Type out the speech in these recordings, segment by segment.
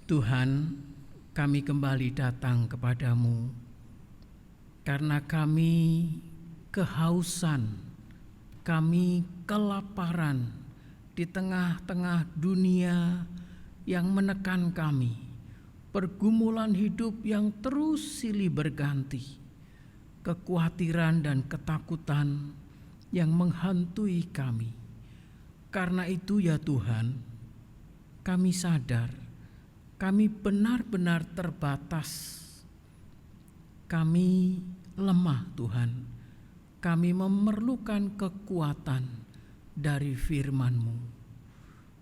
Tuhan, kami kembali datang kepadamu karena kami kehausan, kami kelaparan di tengah-tengah dunia yang menekan kami, pergumulan hidup yang terus silih berganti, kekhawatiran dan ketakutan yang menghantui kami. Karena itu ya Tuhan, kami sadar kami benar-benar terbatas. Kami lemah Tuhan. Kami memerlukan kekuatan dari firman-Mu.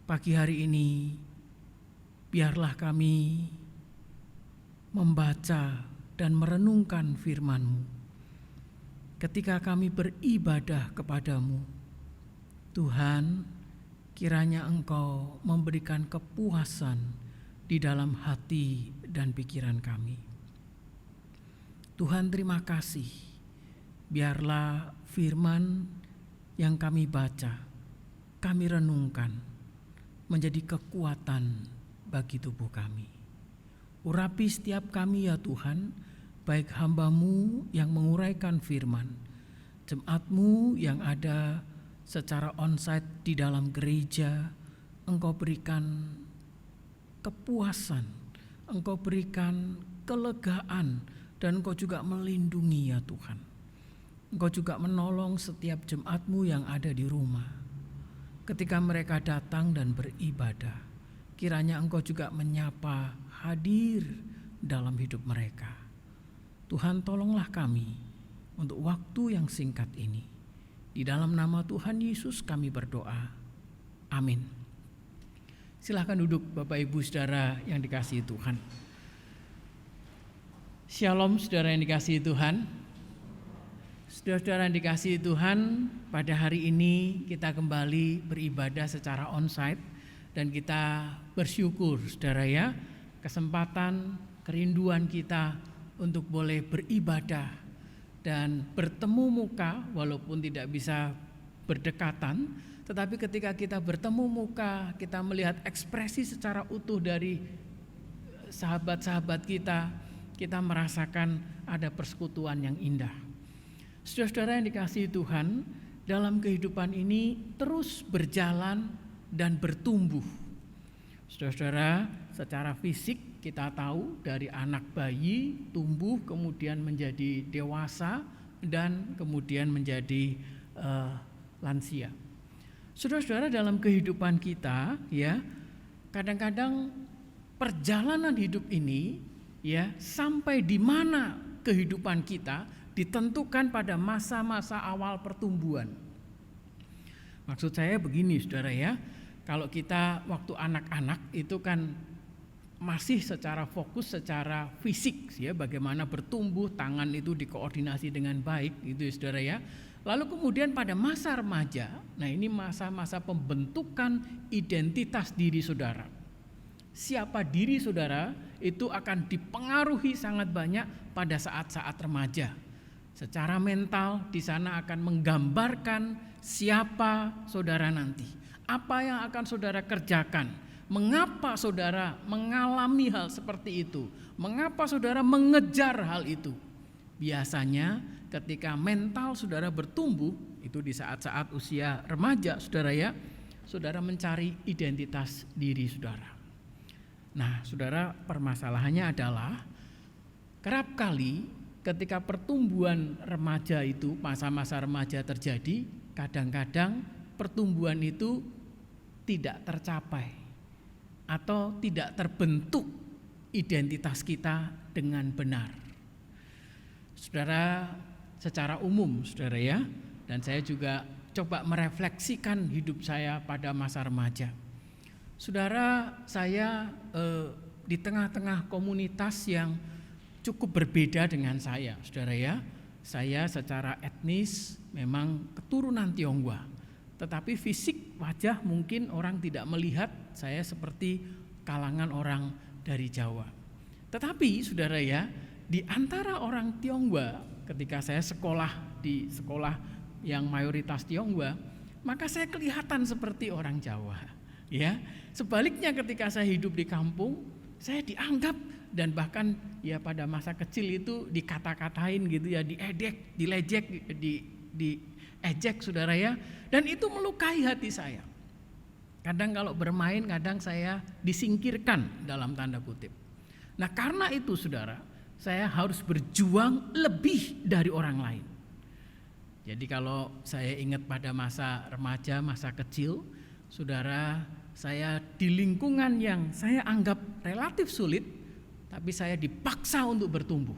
Pagi hari ini, biarlah kami membaca dan merenungkan firman-Mu. Ketika kami beribadah kepadamu, Tuhan, kiranya Engkau memberikan kepuasan di dalam hati dan pikiran kami. Tuhan, terima kasih. Biarlah firman yang kami baca, kami renungkan, menjadi kekuatan bagi tubuh kami. Urapi setiap kami ya Tuhan, baik hamba-Mu yang menguraikan firman, jemaat-Mu yang ada secara onsite di dalam gereja. Engkau berikan kepuasan, Engkau berikan kelegaan, dan Engkau juga melindungi ya Tuhan. Engkau juga menolong setiap jemaat-Mu yang ada di rumah. Ketika mereka datang dan beribadah, kiranya Engkau juga menyapa, hadir dalam hidup mereka. Tuhan, tolonglah kami untuk waktu yang singkat ini. Di dalam nama Tuhan Yesus kami berdoa. Amin. Silahkan duduk Bapak Ibu Saudara yang dikasihi Tuhan. Shalom saudara yang dikasihi Tuhan. Saudara-saudara yang dikasihi Tuhan, pada hari ini kita kembali beribadah secara onsite dan kita bersyukur saudara ya, kesempatan kerinduan kita untuk boleh beribadah dan bertemu muka walaupun tidak bisa berdekatan, tetapi ketika kita bertemu muka, kita melihat ekspresi secara utuh dari sahabat-sahabat kita, kita merasakan ada persekutuan yang indah. Saudara-saudara yang dikasihi Tuhan, dalam kehidupan ini terus berjalan dan bertumbuh. Saudara-saudara, secara fisik kita tahu dari anak bayi tumbuh kemudian menjadi dewasa dan kemudian menjadi lansia. Saudara-saudara, dalam kehidupan kita ya, kadang-kadang perjalanan hidup ini ya, sampai di mana kehidupan kita ditentukan pada masa-masa awal pertumbuhan. Maksud saya begini saudara ya, kalau kita waktu anak-anak itu kan masih secara fokus secara fisik ya, bagaimana bertumbuh, tangan itu dikoordinasi dengan baik gitu ya saudara ya. Lalu kemudian pada masa remaja, nah ini masa-masa pembentukan identitas diri saudara. Siapa diri saudara itu akan dipengaruhi sangat banyak pada saat-saat remaja. Secara mental di sana akan menggambarkan siapa saudara nanti. Apa yang akan saudara kerjakan? Mengapa saudara mengalami hal seperti itu? Mengapa saudara mengejar hal itu? Biasanya ketika mental saudara bertumbuh, itu di saat-saat usia remaja saudara ya, saudara mencari identitas diri saudara. Nah saudara, permasalahannya adalah kerap kali ketika pertumbuhan remaja itu, masa-masa remaja terjadi, kadang-kadang pertumbuhan itu tidak tercapai atau tidak terbentuk identitas kita dengan benar. Saudara, secara umum saudara ya, dan saya juga coba merefleksikan hidup saya pada masa remaja. Saudara, saya di tengah-tengah komunitas yang cukup berbeda dengan saya saudara ya. Saya secara etnis memang keturunan Tionghoa, tetapi fisik wajah mungkin orang tidak melihat saya seperti kalangan orang dari Jawa. Tetapi saudara ya, di antara orang Tionghoa, ketika saya sekolah di sekolah yang mayoritas Tionghoa, maka saya kelihatan seperti orang Jawa. Ya, sebaliknya ketika saya hidup di kampung, Saya dianggap dan bahkan ya pada masa kecil itu dikata-katain gitu ya, diedek, diejek, saudara ya. Dan itu melukai hati saya. Kadang kalau bermain, kadang saya disingkirkan dalam tanda kutip. Nah karena itu saudara, saya harus berjuang lebih dari orang lain. Jadi kalau saya ingat pada masa remaja, masa kecil, saudara, saya di lingkungan yang saya anggap relatif sulit, tapi saya dipaksa untuk bertumbuh.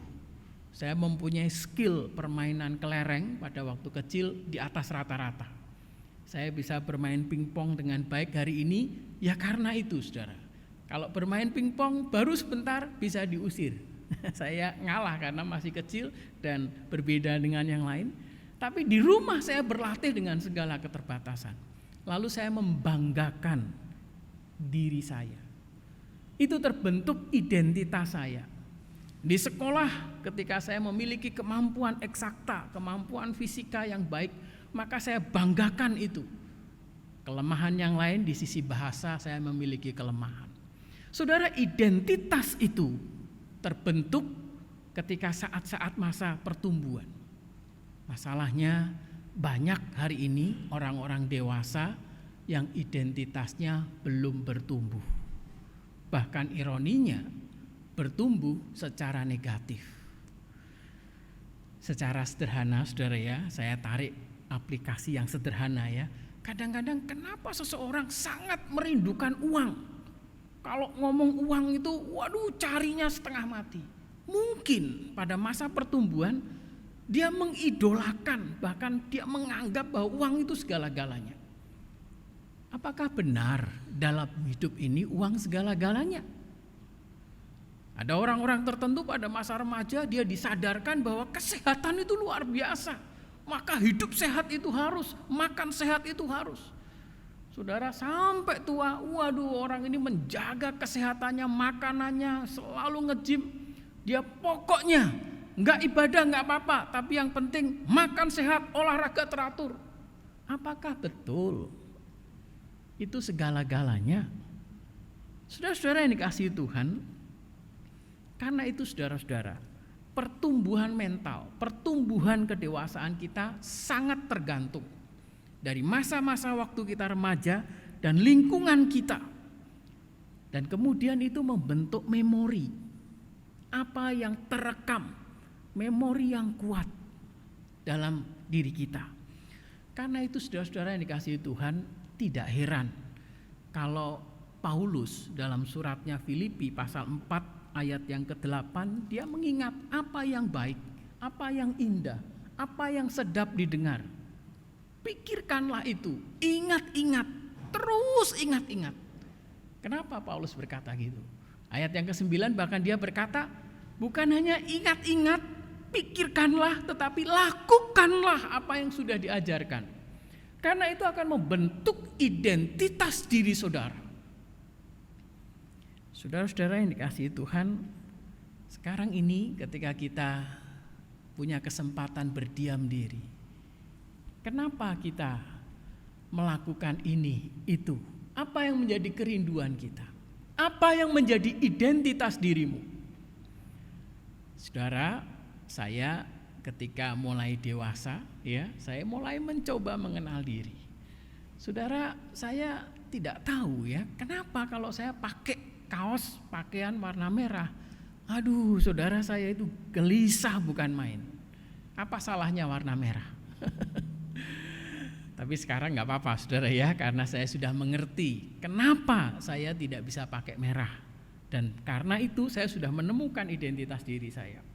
Saya mempunyai skill permainan kelereng pada waktu kecil di atas rata-rata. Saya bisa bermain pingpong dengan baik hari ini, ya karena itu saudara. Kalau bermain pingpong baru sebentar bisa diusir. Saya ngalah karena masih kecil dan berbeda dengan yang lain. Tapi di rumah saya berlatih dengan segala keterbatasan. Lalu saya membanggakan diri saya. Itu terbentuk identitas saya. Di sekolah ketika saya memiliki kemampuan eksakta, kemampuan fisika yang baik, maka saya banggakan itu. Kelemahan yang lain di sisi bahasa saya memiliki kelemahan. Saudara, identitas itu terbentuk ketika saat-saat masa pertumbuhan. Masalahnya banyak hari ini orang-orang dewasa yang identitasnya belum bertumbuh. Bahkan ironinya bertumbuh secara negatif. Secara sederhana saudara ya, saya tarik aplikasi yang sederhana ya. Kadang-kadang kenapa seseorang sangat merindukan uang? Kalau ngomong uang itu, waduh carinya setengah mati. Mungkin pada masa pertumbuhan dia mengidolakan, bahkan dia menganggap bahwa uang itu segala-galanya. Apakah benar dalam hidup ini uang segala-galanya? Ada orang-orang tertentu pada masa remaja dia disadarkan bahwa kesehatan itu luar biasa. Maka hidup sehat itu harus, makan sehat itu harus. Saudara sampai tua, waduh orang ini menjaga kesehatannya, makanannya, selalu nge-gym. Dia pokoknya enggak ibadah enggak apa-apa, tapi yang penting makan sehat, olahraga teratur. Apakah betul itu segala-galanya? Saudara-saudara yang dikasihi Tuhan, karena itu saudara-saudara, pertumbuhan mental, pertumbuhan kedewasaan kita sangat tergantung dari masa-masa waktu kita remaja dan lingkungan kita. Dan kemudian itu membentuk memori, apa yang terekam, memori yang kuat dalam diri kita. Karena itu saudara-saudara yang dikasihi Tuhan, tidak heran kalau Paulus dalam suratnya Filipi pasal 4 ayat yang ke-8 dia mengingat apa yang baik, apa yang indah, apa yang sedap didengar. Pikirkanlah itu, ingat-ingat, terus ingat-ingat. Kenapa Paulus berkata gitu? Ayat yang ke-9 bahkan dia berkata, bukan hanya ingat-ingat, pikirkanlah, tetapi lakukanlah apa yang sudah diajarkan. Karena itu akan membentuk identitas diri saudara. Saudara-saudara yang dikasihi Tuhan, sekarang ini ketika kita punya kesempatan berdiam diri, kenapa kita melakukan ini, itu? Apa yang menjadi kerinduan kita? Apa yang menjadi identitas dirimu? Saudara, saya ketika mulai dewasa, ya, saya mulai mencoba mengenal diri. Saudara, saya tidak tahu ya, kenapa kalau saya pakai kaos pakaian warna merah, aduh saudara saya itu gelisah bukan main. Apa salahnya warna merah? Tapi sekarang nggak apa-apa saudara ya, karena saya sudah mengerti kenapa saya tidak bisa pakai merah. Dan karena itu saya sudah menemukan identitas diri saya.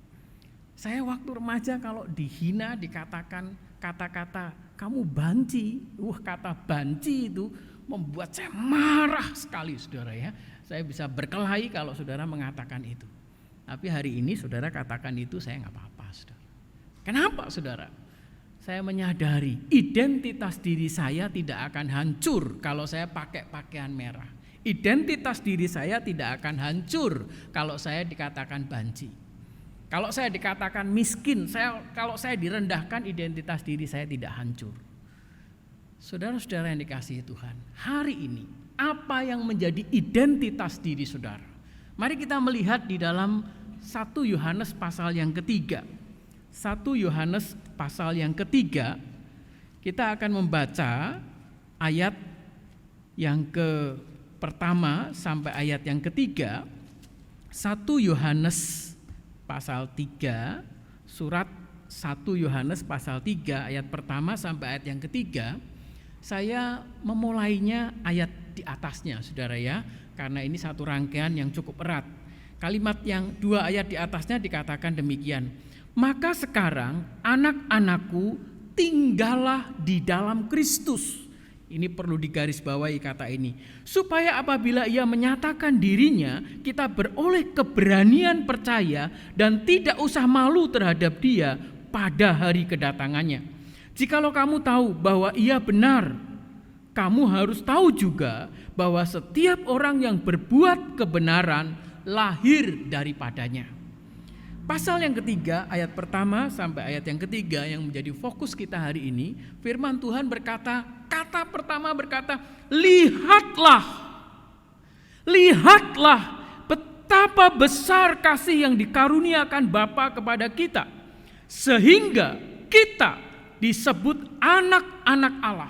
Saya waktu remaja kalau dihina, dikatakan kata-kata kamu banci, kata banci itu membuat saya marah sekali saudara ya. Saya bisa berkelahi kalau saudara mengatakan itu. Tapi hari ini saudara katakan itu saya nggak apa-apa saudara. Kenapa saudara? Saya menyadari identitas diri saya tidak akan hancur kalau saya pakai pakaian merah. Identitas diri saya tidak akan hancur kalau saya dikatakan banci. Kalau saya dikatakan miskin, kalau saya direndahkan, identitas diri saya tidak hancur. Saudara-saudara yang dikasihi Tuhan, hari ini apa yang menjadi identitas diri saudara? Mari kita melihat di dalam 1 Yohanes pasal yang ketiga. 1 Yohanes pasal yang ketiga, kita akan membaca ayat yang pertama sampai ayat yang ketiga. 1 Yohanes pasal 3, surat 1 Yohanes pasal 3 ayat pertama sampai ayat yang ketiga. Saya memulainya ayat di atasnya, saudara ya, karena ini satu rangkaian yang cukup erat. Kalimat yang 2 ayat di atasnya dikatakan demikian. Maka sekarang anak-anakku, tinggallah di dalam Kristus. Ini perlu digarisbawahi kata ini. Supaya apabila ia menyatakan dirinya, kita beroleh keberanian percaya dan tidak usah malu terhadap dia pada hari kedatangannya. Jikalau kamu tahu bahwa ia benar, kamu harus tahu juga bahwa setiap orang yang berbuat kebenaran lahir daripadanya. Pasal yang ketiga, ayat pertama sampai ayat yang ketiga yang menjadi fokus kita hari ini, firman Tuhan berkata, kata pertama berkata, lihatlah betapa besar kasih yang dikaruniakan Bapa kepada kita, sehingga kita disebut anak-anak Allah.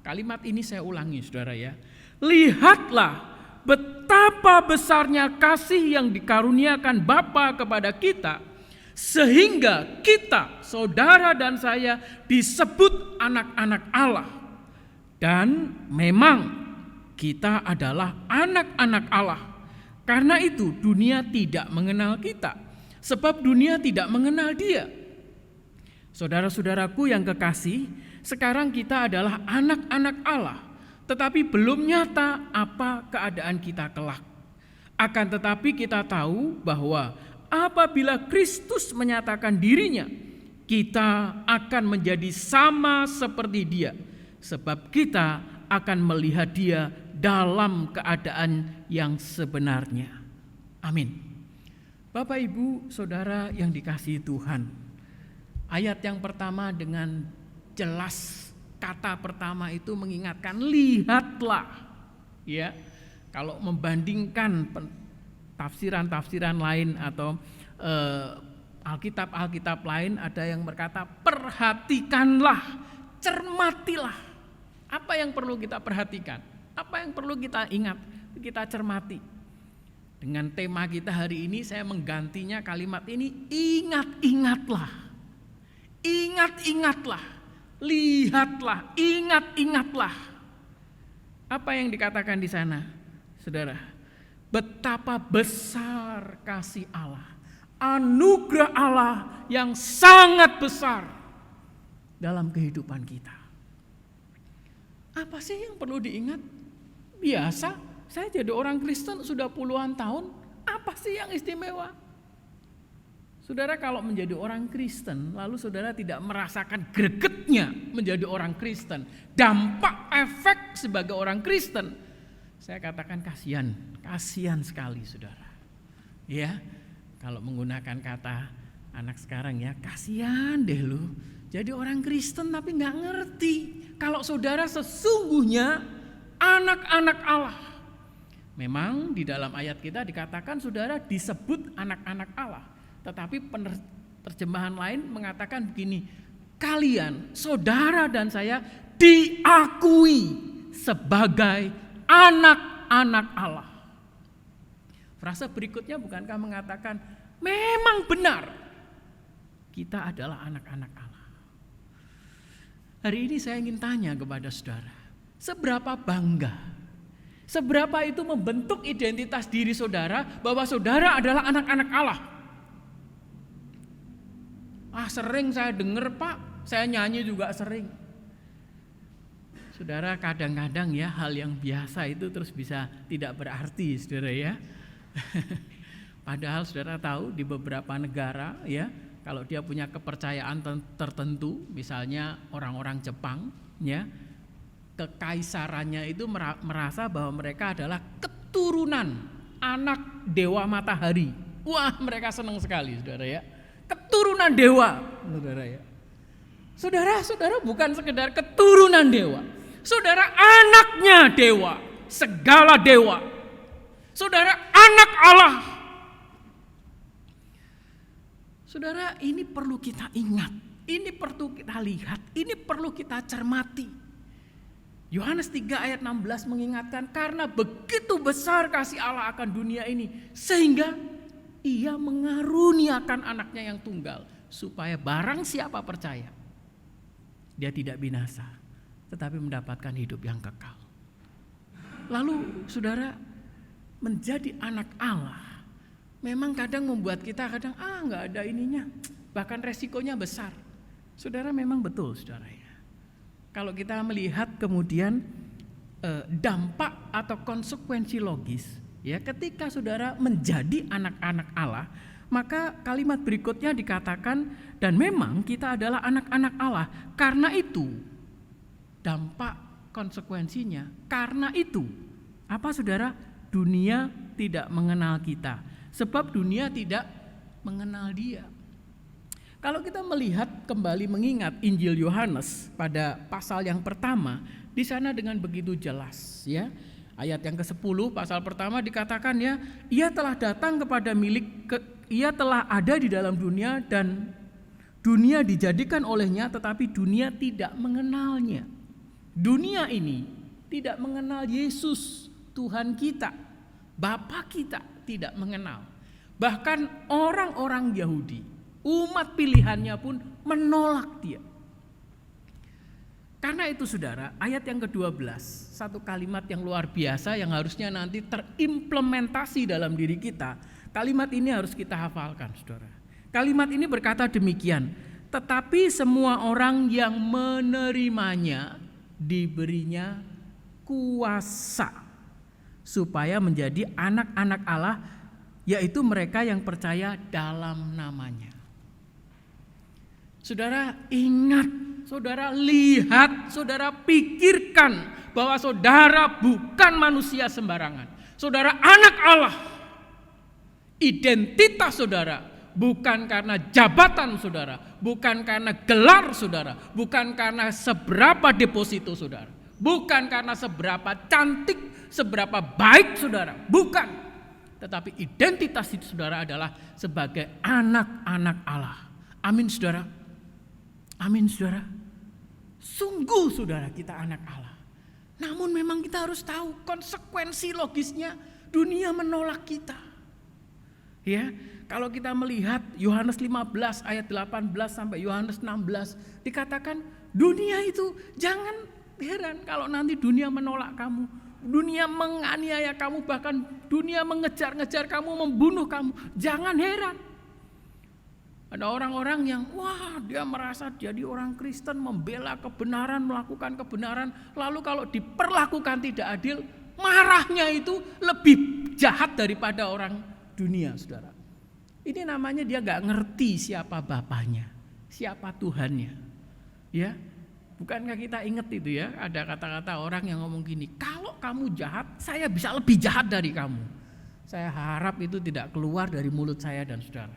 Kalimat ini saya ulangi, saudara ya. Lihatlah betapa besarnya kasih yang dikaruniakan Bapa kepada kita, sehingga kita, saudara dan saya, disebut anak-anak Allah. Dan memang kita adalah anak-anak Allah. Karena itu dunia tidak mengenal kita, sebab dunia tidak mengenal Dia. Saudara-saudaraku yang kekasih, sekarang kita adalah anak-anak Allah, tetapi belum nyata apa keadaan kita kelak. Akan tetapi kita tahu bahwa apabila Kristus menyatakan dirinya, kita akan menjadi sama seperti Dia, sebab kita akan melihat Dia dalam keadaan yang sebenarnya. Amin. Bapak, Ibu, Saudara yang dikasihi Tuhan, ayat yang pertama dengan jelas, kata pertama itu mengingatkan lihatlah. Ya, kalau membandingkan tafsiran-tafsiran lain atau Alkitab lain, ada yang berkata perhatikanlah, cermatilah. Apa yang perlu kita perhatikan? Apa yang perlu kita ingat, kita cermati? Dengan tema kita hari ini saya menggantinya kalimat ini, ingat-ingatlah. Ingat-ingatlah. Lihatlah, ingat-ingatlah. Apa yang dikatakan di sana, saudara? Betapa besar kasih Allah, anugerah Allah yang sangat besar dalam kehidupan kita. Apa sih yang perlu diingat? Biasa, saya jadi orang Kristen sudah puluhan tahun. Apa sih yang istimewa? Saudara, kalau menjadi orang Kristen, lalu saudara tidak merasakan gregetnya menjadi orang Kristen, dampak efek sebagai orang Kristen, saya katakan kasihan sekali, saudara. Ya, kalau menggunakan kata anak sekarang ya, kasihan deh lu. Jadi orang Kristen tapi nggak ngerti kalau saudara sesungguhnya anak-anak Allah. Memang di dalam ayat kita dikatakan saudara disebut anak-anak Allah. Tetapi terjemahan lain mengatakan begini, kalian, saudara dan saya diakui sebagai anak-anak Allah. Frasa berikutnya bukankah mengatakan memang benar kita adalah anak-anak Allah. Hari ini saya ingin tanya kepada saudara, seberapa bangga, seberapa itu membentuk identitas diri saudara bahwa saudara adalah anak-anak Allah. Sering saya dengar, Pak, saya nyanyi juga sering. Saudara, kadang-kadang ya hal yang biasa itu terus bisa tidak berarti, saudara ya. Padahal saudara tahu di beberapa negara ya, kalau dia punya kepercayaan tertentu, misalnya orang-orang Jepang ya, kekaisarannya itu merasa bahwa mereka adalah keturunan anak dewa matahari. Wah, mereka senang sekali, saudara ya. Keturunan dewa, saudara ya. Saudara bukan sekedar keturunan dewa, saudara anaknya dewa, segala dewa. Saudara, anak Allah. Saudara, ini perlu kita ingat, ini perlu kita lihat, ini perlu kita cermati. Yohanes 3 ayat 16 mengingatkan, karena begitu besar kasih Allah akan dunia ini, sehingga ia mengaruniakan anaknya yang tunggal, supaya barang siapa percaya, dia tidak binasa, tetapi mendapatkan hidup yang kekal. Lalu saudara, menjadi anak Allah memang kadang membuat kita kadang nggak ada ininya, bahkan resikonya besar. Saudara, memang betul saudara ya. Kalau kita melihat kemudian dampak atau konsekuensi logis ya ketika saudara menjadi anak-anak Allah, maka kalimat berikutnya dikatakan, dan memang kita adalah anak-anak Allah. Karena itu dampak konsekuensinya, karena itu apa saudara? Dunia tidak mengenal kita, sebab dunia tidak mengenal Dia. Kalau kita melihat kembali mengingat Injil Yohanes pada pasal yang pertama, di sana dengan begitu jelas ya. Ayat yang ke-10 pasal pertama dikatakan ya, ia telah datang kepada ia telah ada di dalam dunia dan dunia dijadikan olehnya, tetapi dunia tidak mengenalnya. Dunia ini tidak mengenal Yesus, Tuhan kita, Bapa kita tidak mengenal. Bahkan orang-orang Yahudi, umat pilihannya pun menolak Dia. Karena itu saudara, ayat yang ke-12, satu kalimat yang luar biasa yang harusnya nanti terimplementasi dalam diri kita. Kalimat ini harus kita hafalkan saudara. Kalimat ini berkata demikian, tetapi semua orang yang menerimanya diberinya kuasa supaya menjadi anak-anak Allah, yaitu mereka yang percaya dalam namanya. Saudara ingat, saudara lihat, saudara pikirkan bahwa saudara bukan manusia sembarangan. Saudara anak Allah. Identitas saudara bukan karena jabatan saudara, bukan karena gelar saudara, bukan karena seberapa deposito saudara, bukan karena seberapa cantik, seberapa baik saudara, bukan. Tetapi identitas itu saudara adalah sebagai anak-anak Allah. Amin saudara. Amin saudara. Sungguh saudara kita anak Allah. Namun memang kita harus tahu konsekuensi logisnya, dunia menolak kita. Ya, kalau kita melihat Yohanes 15 ayat 18 sampai Yohanes 16 dikatakan dunia itu jangan heran kalau nanti dunia menolak kamu, dunia menganiaya kamu, bahkan dunia mengejar-ngejar kamu, membunuh kamu. Jangan heran. Ada orang-orang yang dia merasa jadi orang Kristen, membela kebenaran, melakukan kebenaran, lalu kalau diperlakukan tidak adil, marahnya itu lebih jahat daripada orang dunia, saudara. Ini namanya dia gak ngerti siapa Bapaknya, siapa Tuhannya. Ya, bukankah kita ingat itu ya, ada kata-kata orang yang ngomong gini, kalau kamu jahat, saya bisa lebih jahat dari kamu. Saya harap itu tidak keluar dari mulut saya dan saudara.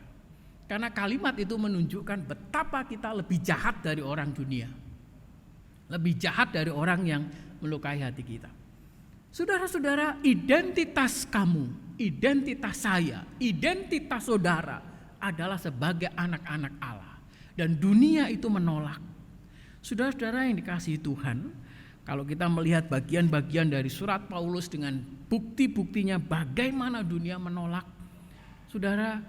Karena kalimat itu menunjukkan betapa kita lebih jahat dari orang dunia, lebih jahat dari orang yang melukai hati kita. Saudara-saudara, identitas kamu, identitas saya, identitas saudara adalah sebagai anak-anak Allah. Dan dunia itu menolak. Saudara-saudara yang dikasihi Tuhan, kalau kita melihat bagian-bagian dari surat Paulus dengan bukti-buktinya bagaimana dunia menolak, saudara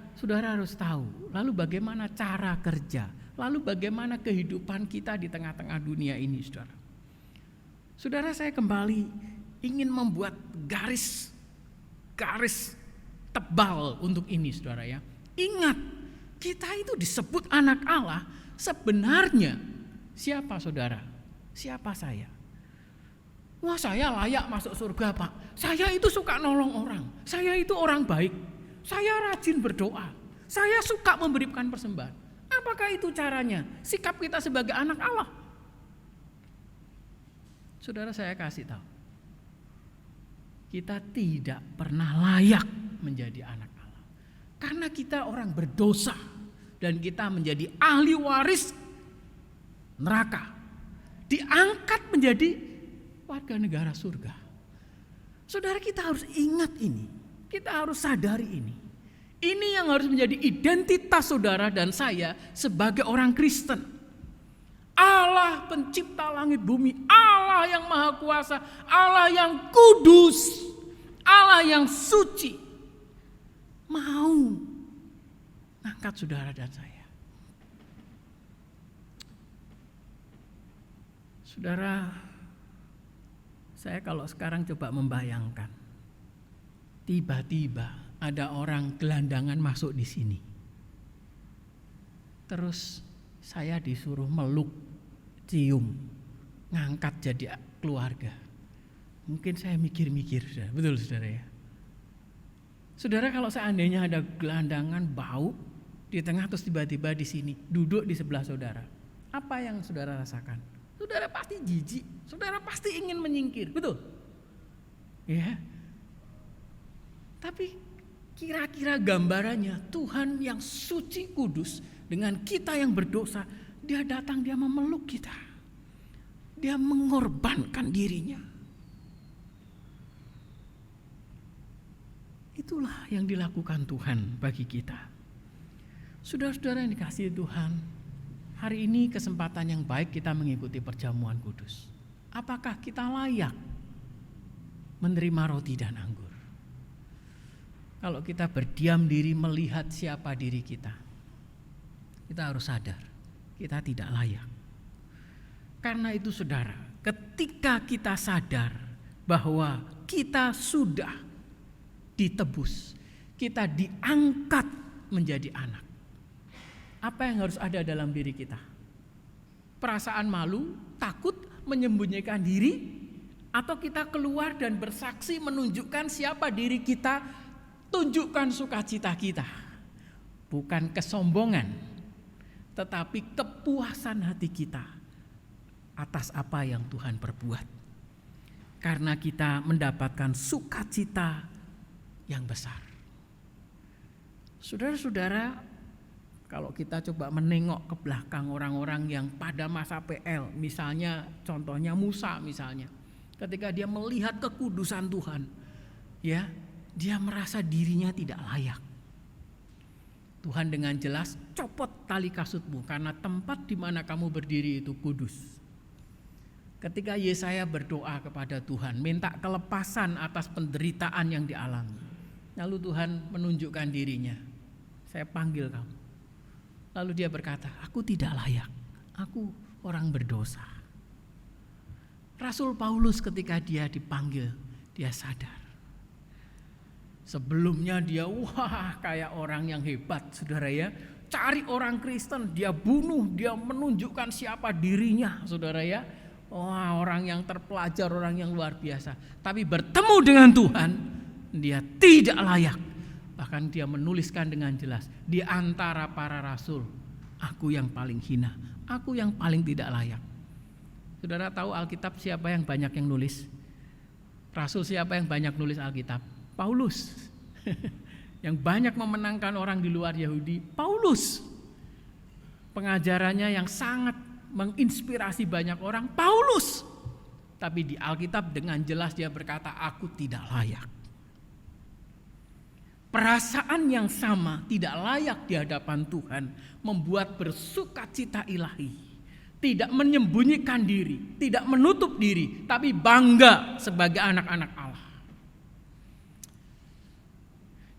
harus tahu, lalu bagaimana cara kerja, lalu bagaimana kehidupan kita di tengah-tengah dunia ini, saudara. Saudara, saya kembali ingin membuat garis tebal untuk ini, saudara ya. Ingat, kita itu disebut anak Allah, sebenarnya siapa saudara? Siapa saya? Wah, saya layak masuk surga, Pak. Saya itu suka nolong orang. Saya itu orang baik. Saya rajin berdoa. Saya suka memberikan persembahan. Apakah itu caranya? Sikap kita sebagai anak Allah? Saudara, saya kasih tahu. Kita tidak pernah layak menjadi anak Allah. Karena kita orang berdosa dan kita menjadi ahli waris neraka. Diangkat menjadi warga negara surga. Saudara, kita harus ingat ini. Kita harus sadari ini. Ini yang harus menjadi identitas saudara dan saya sebagai orang Kristen. Allah pencipta langit bumi, Allah yang maha kuasa, Allah yang kudus, Allah yang suci, mau angkat saudara dan saya. Saudara, saya kalau sekarang coba membayangkan, tiba-tiba ada orang gelandangan masuk di sini. Terus saya disuruh meluk, cium, ngangkat jadi keluarga. Mungkin saya mikir-mikir, betul saudara ya. Saudara, kalau seandainya ada gelandangan bau di tengah terus tiba-tiba di sini, duduk di sebelah saudara, apa yang saudara rasakan? Saudara pasti jijik, saudara pasti ingin menyingkir, betul? Ya. Tapi kira-kira gambarannya Tuhan yang suci kudus dengan kita yang berdosa, dia datang, dia memeluk kita. Dia mengorbankan dirinya. Itulah yang dilakukan Tuhan bagi kita. Saudara-saudara yang dikasihi Tuhan, hari ini kesempatan yang baik kita mengikuti perjamuan kudus. Apakah kita layak menerima roti dan anggur? Kalau kita berdiam diri melihat siapa diri kita harus sadar kita tidak layak. Karena itu saudara, ketika kita sadar bahwa kita sudah ditebus, kita diangkat menjadi anak, apa yang harus ada dalam diri kita? Perasaan malu, takut, menyembunyikan diri, atau kita keluar dan bersaksi menunjukkan siapa diri kita, tunjukkan sukacita kita. Bukan kesombongan, tetapi kepuasan hati kita atas apa yang Tuhan perbuat. Karena kita mendapatkan sukacita yang besar. Saudara-saudara, kalau kita coba menengok ke belakang orang-orang yang pada masa PL, misalnya contohnya Musa misalnya, ketika dia melihat kekudusan Tuhan, ya, dia merasa dirinya tidak layak. Tuhan dengan jelas copot tali kasutmu karena tempat di mana kamu berdiri itu kudus. Ketika Yesaya berdoa kepada Tuhan, minta kelepasan atas penderitaan yang dialami. Lalu Tuhan menunjukkan dirinya, saya panggil kamu. Lalu dia berkata, aku tidak layak, aku orang berdosa. Rasul Paulus ketika dia dipanggil, dia sadar. Sebelumnya dia kayak orang yang hebat saudara ya. Cari orang Kristen, dia bunuh, dia menunjukkan siapa dirinya saudara ya. Orang yang terpelajar, orang yang luar biasa. Tapi bertemu dengan Tuhan, dia tidak layak. Bahkan dia menuliskan dengan jelas, di antara para rasul, aku yang paling hina, aku yang paling tidak layak. Saudara tahu Alkitab siapa yang banyak yang nulis? Rasul siapa yang banyak nulis Alkitab? Paulus. Yang banyak memenangkan orang di luar Yahudi, Paulus. Pengajarannya yang sangat menginspirasi banyak orang, Paulus. Tapi di Alkitab dengan jelas dia berkata, aku tidak layak. Perasaan yang sama, tidak layak di hadapan Tuhan, membuat bersukacita ilahi. Tidak menyembunyikan diri, tidak menutup diri, tapi bangga sebagai anak-anak Allah.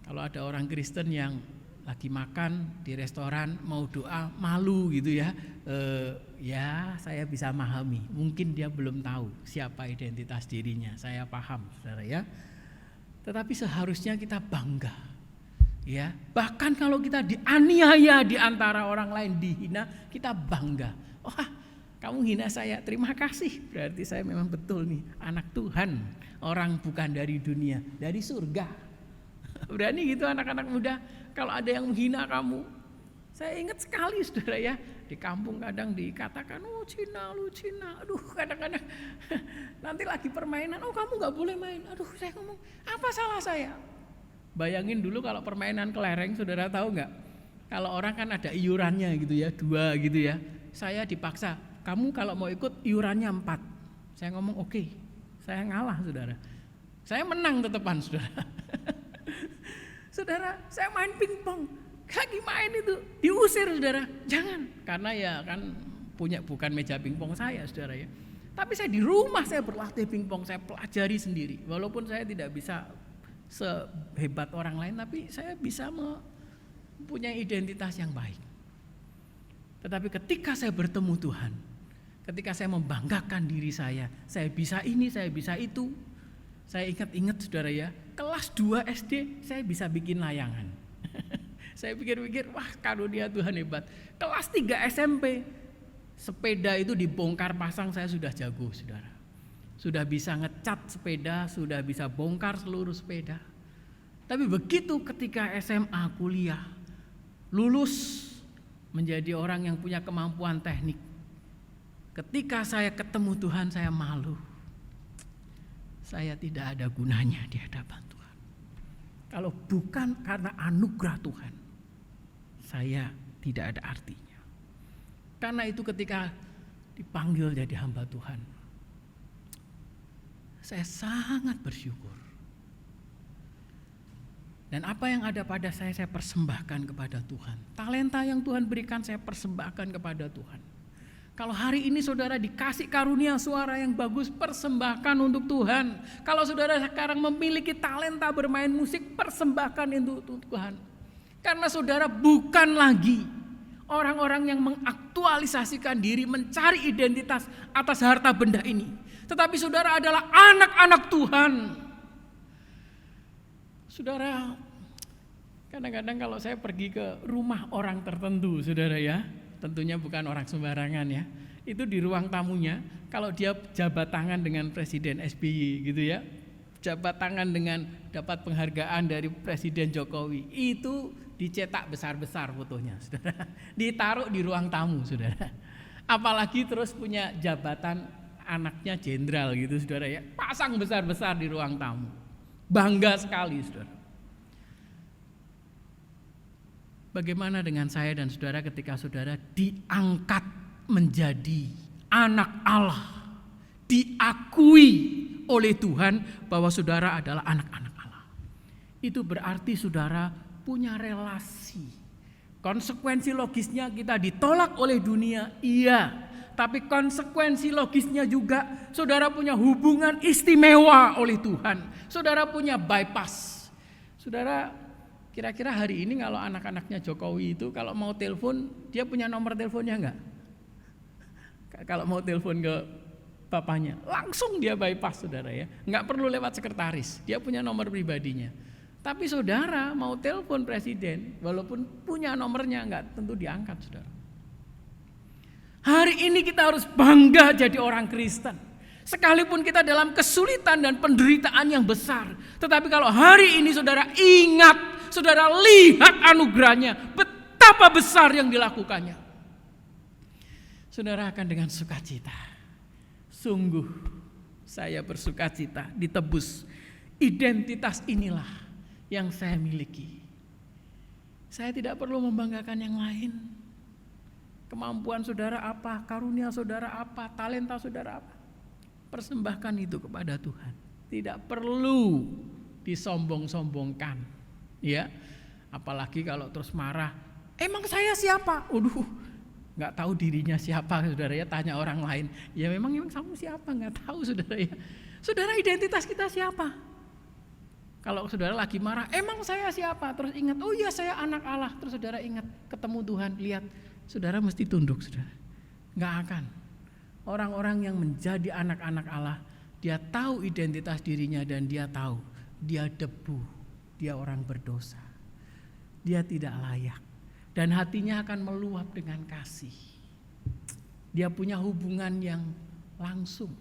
Kalau ada orang Kristen yang lagi makan di restoran mau doa malu gitu ya, ya saya bisa memahami. Mungkin dia belum tahu siapa identitas dirinya. Saya paham, saudara ya. Tetapi seharusnya kita bangga, ya. Bahkan kalau kita dianiaya di antara orang lain, dihina, kita bangga. Wah, kamu hina saya, terima kasih. Berarti saya memang betul nih anak Tuhan, orang bukan dari dunia, dari surga. Berani gitu anak-anak muda kalau ada yang menghina kamu. Saya ingat sekali saudara ya, di kampung kadang dikatakan, oh Cina lu Cina. Aduh kadang-kadang nanti lagi permainan, oh kamu gak boleh main. Aduh saya ngomong, apa salah saya? Bayangin dulu kalau permainan kelereng, saudara tahu gak? Kalau orang kan ada iurannya gitu ya, 2 gitu ya. Saya dipaksa, kamu kalau mau ikut iurannya 4. Saya ngomong oke, saya ngalah saudara. Saya menang tetepan saudara. Saudara, saya main pingpong, lagi main itu diusir saudara, jangan, karena ya kan bukan meja pingpong saya saudara ya. Tapi saya di rumah saya berlatih pingpong, saya pelajari sendiri. Walaupun saya tidak bisa sehebat orang lain, tapi saya bisa mempunyai identitas yang baik. Tetapi ketika saya bertemu Tuhan, ketika saya membanggakan diri saya bisa ini, saya bisa itu. Saya ingat saudara ya, kelas 2 SD saya bisa bikin layangan. Saya pikir-pikir, wah karunia Tuhan hebat. Kelas 3 SMP, sepeda itu dibongkar pasang saya sudah jago saudara. Sudah bisa ngecat sepeda, sudah bisa bongkar seluruh sepeda. Tapi begitu ketika SMA kuliah, lulus menjadi orang yang punya kemampuan teknik. Ketika saya ketemu Tuhan saya malu. Saya tidak ada gunanya di hadapan Tuhan. Kalau bukan karena anugerah Tuhan, saya tidak ada artinya. Karena itu ketika dipanggil jadi hamba Tuhan, saya sangat bersyukur. Dan apa yang ada pada saya persembahkan kepada Tuhan. Talenta yang Tuhan berikan saya persembahkan kepada Tuhan. Kalau hari ini saudara dikasih karunia suara yang bagus, persembahkan untuk Tuhan. Kalau saudara sekarang memiliki talenta bermain musik, persembahkan untuk Tuhan. Karena saudara bukan lagi orang-orang yang mengaktualisasikan diri, mencari identitas atas harta benda ini. Tetapi saudara adalah anak-anak Tuhan. Saudara, kadang-kadang kalau saya pergi ke rumah orang tertentu, saudara ya, tentunya bukan orang sembarangan ya, itu di ruang tamunya, kalau dia jabat tangan dengan Presiden SBY gitu ya, jabat tangan dengan dapat penghargaan dari Presiden Jokowi, itu dicetak besar-besar fotonya, saudara, ditaruh di ruang tamu, saudara. Apalagi terus punya jabatan anaknya jenderal gitu, saudara ya, pasang besar-besar di ruang tamu, bangga sekali, saudara. Bagaimana dengan saya dan saudara ketika saudara diangkat menjadi anak Allah, diakui oleh Tuhan bahwa saudara adalah anak-anak Allah. Itu berarti saudara punya relasi. Konsekuensi logisnya kita ditolak oleh dunia, iya. Tapi konsekuensi logisnya juga saudara punya hubungan istimewa oleh Tuhan. Saudara punya bypass. Saudara, kira-kira hari ini kalau anak-anaknya Jokowi itu kalau mau telepon, dia punya nomor teleponnya enggak? Kalau mau telepon ke bapaknya, langsung dia bypass saudara ya. Enggak perlu lewat sekretaris, dia punya nomor pribadinya. Tapi saudara mau telepon presiden, walaupun punya nomornya enggak tentu diangkat saudara. Hari ini kita harus bangga jadi orang Kristen. Sekalipun kita dalam kesulitan dan penderitaan yang besar. Tetapi kalau hari ini saudara ingat, saudara lihat anugerahnya, betapa besar yang dilakukannya. Saudara akan dengan sukacita. Sungguh saya bersukacita ditebus. Identitas inilah yang saya miliki. Saya tidak perlu membanggakan yang lain. Kemampuan saudara apa, karunia saudara apa, talenta saudara apa. Persembahkan itu kepada Tuhan. Tidak perlu disombong-sombongkan. Ya, apalagi kalau terus marah. Emang saya siapa? Waduh, nggak tahu dirinya siapa saudara ya. Tanya orang lain. Ya memang kamu siapa? Nggak tahu saudara ya. Saudara identitas kita siapa? Kalau saudara lagi marah, emang saya siapa? Terus ingat, oh iya saya anak Allah. Terus saudara ingat ketemu Tuhan, lihat, saudara mesti tunduk saudara. Nggak akan. Orang-orang yang menjadi anak-anak Allah, dia tahu identitas dirinya dan dia tahu dia debu, dia orang berdosa, dia tidak layak, dan hatinya akan meluap dengan kasih. Dia punya hubungan yang langsung.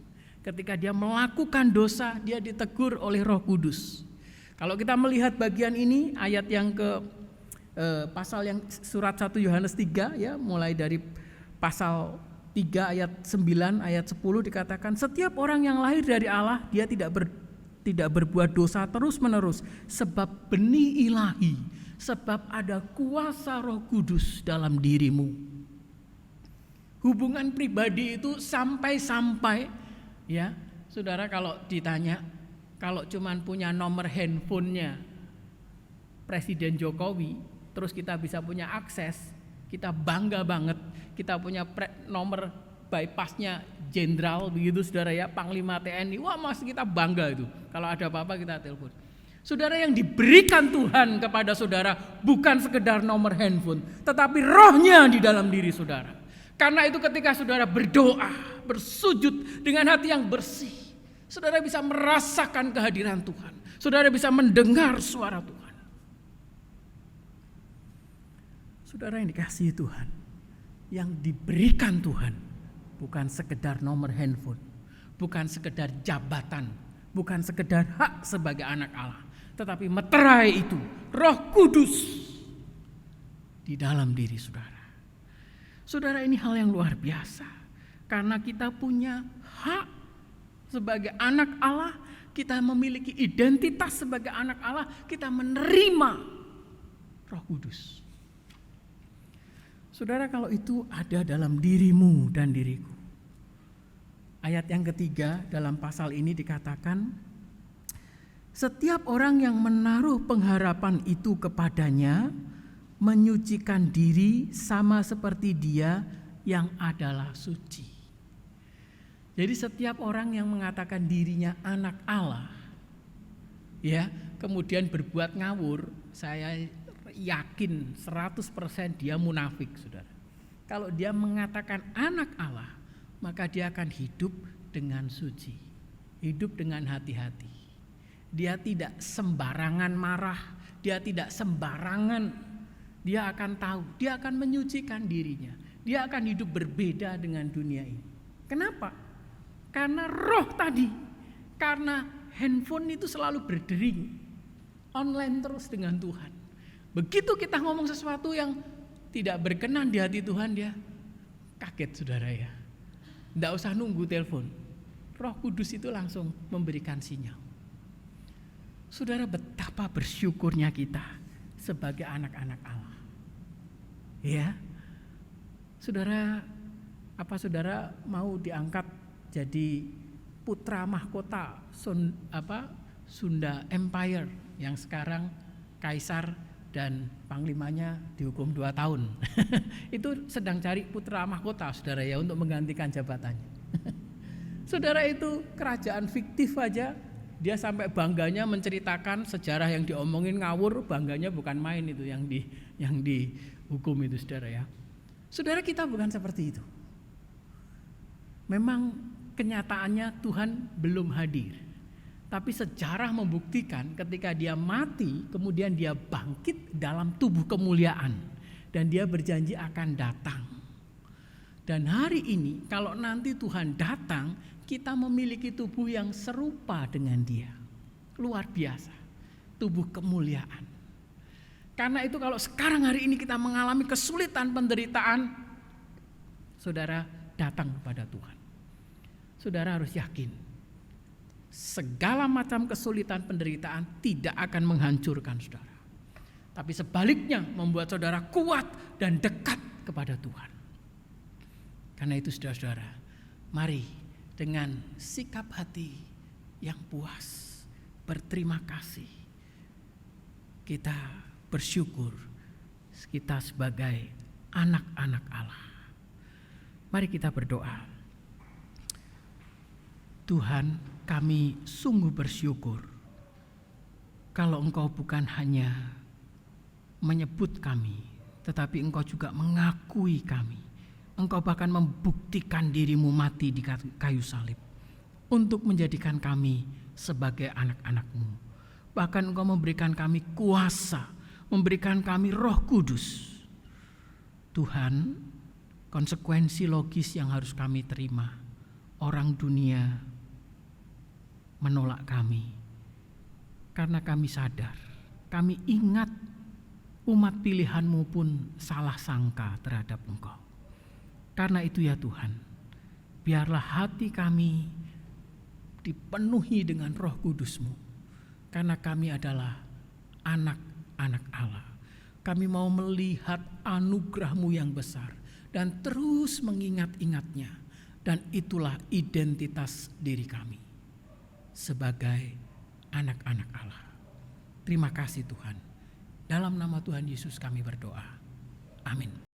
Ketika dia melakukan dosa, dia ditegur oleh Roh Kudus. Kalau kita melihat bagian ini, ayat yang ke pasal yang surat 1 Yohanes 3 ya, mulai dari pasal 3 ayat 9 ayat 10 dikatakan, setiap orang yang lahir dari Allah dia tidak berbuat dosa terus-menerus sebab benih ilahi, sebab ada kuasa Roh Kudus dalam dirimu. Hubungan pribadi itu sampai-sampai ya, saudara kalau ditanya, kalau cuman punya nomor handphonenya Presiden Jokowi, terus kita bisa punya akses, kita bangga banget, kita punya nomor bypassnya jenderal begitu saudara ya, Panglima TNI, wah masih kita bangga itu, kalau ada apa-apa kita telepon. Saudara, yang diberikan Tuhan kepada saudara bukan sekedar nomor handphone, tetapi rohnya di dalam diri saudara. Karena itu ketika saudara berdoa, bersujud dengan hati yang bersih, saudara bisa merasakan kehadiran Tuhan. Saudara bisa mendengar suara Tuhan. Saudara yang dikasihi Tuhan, yang diberikan Tuhan bukan sekedar nomor handphone, bukan sekedar jabatan, bukan sekedar hak sebagai anak Allah, tetapi meterai itu Roh Kudus di dalam diri saudara. Saudara, ini hal yang luar biasa, karena kita punya hak sebagai anak Allah, kita memiliki identitas sebagai anak Allah, kita menerima Roh Kudus. Saudara, kalau itu ada dalam dirimu dan diriku. Ayat yang ketiga dalam pasal ini dikatakan, setiap orang yang menaruh pengharapan itu kepadanya menyucikan diri sama seperti Dia yang adalah suci. Jadi setiap orang yang mengatakan dirinya anak Allah, ya, kemudian berbuat ngawur, saya yakin 100% dia munafik, saudara. Kalau dia mengatakan anak Allah, maka dia akan hidup dengan suci, hidup dengan hati-hati. Dia tidak sembarangan marah, dia tidak sembarangan, dia akan tahu, dia akan menyucikan dirinya, dia akan hidup berbeda dengan dunia ini. Kenapa? Karena roh tadi, karena handphone itu selalu berdering, online terus dengan Tuhan. Begitu kita ngomong sesuatu yang tidak berkenan di hati Tuhan, dia kaget, saudara ya. Tidak usah nunggu telepon, Roh Kudus itu langsung memberikan sinyal. Saudara, betapa bersyukurnya kita sebagai anak-anak Allah. Ya, saudara, apa saudara mau diangkat jadi putra mahkota Sunda Empire yang sekarang kaisar dan panglimanya dihukum 2 tahun. Itu sedang cari putra mahkota, saudara ya, untuk menggantikan jabatannya. Saudara, itu kerajaan fiktif aja, dia sampai bangganya menceritakan sejarah yang diomongin ngawur, bangganya bukan main itu yang dihukum itu, saudara ya. Saudara, kita bukan seperti itu. Memang kenyataannya Tuhan belum hadir. Tapi sejarah membuktikan ketika dia mati, kemudian dia bangkit dalam tubuh kemuliaan. Dan dia berjanji akan datang. Dan hari ini kalau nanti Tuhan datang, kita memiliki tubuh yang serupa dengan dia. Luar biasa, tubuh kemuliaan. Karena itu kalau sekarang hari ini kita mengalami kesulitan, penderitaan, saudara datang kepada Tuhan. Saudara harus yakin, segala macam kesulitan, penderitaan tidak akan menghancurkan saudara. Tapi sebaliknya membuat saudara kuat dan dekat kepada Tuhan. Karena itu saudara-saudara, mari dengan sikap hati yang puas, berterima kasih, kita bersyukur kita sebagai anak-anak Allah. Mari kita berdoa. Tuhan, kami sungguh bersyukur kalau Engkau bukan hanya menyebut kami, tetapi Engkau juga mengakui kami. Engkau bahkan membuktikan dirimu mati di kayu salib untuk menjadikan kami sebagai anak-anak-Mu. Bahkan Engkau memberikan kami kuasa, memberikan kami Roh Kudus. Tuhan, konsekuensi logis yang harus kami terima, orang dunia menolak kami karena kami sadar, kami ingat umat pilihan-Mu pun salah sangka terhadap Engkau. Karena itu ya Tuhan, biarlah hati kami dipenuhi dengan Roh Kudus-Mu, karena kami adalah anak-anak Allah. Kami mau melihat anugerah-Mu yang besar dan terus mengingat-ingatnya, dan itulah identitas diri kami sebagai anak-anak Allah. Terima kasih Tuhan. Dalam nama Tuhan Yesus kami berdoa.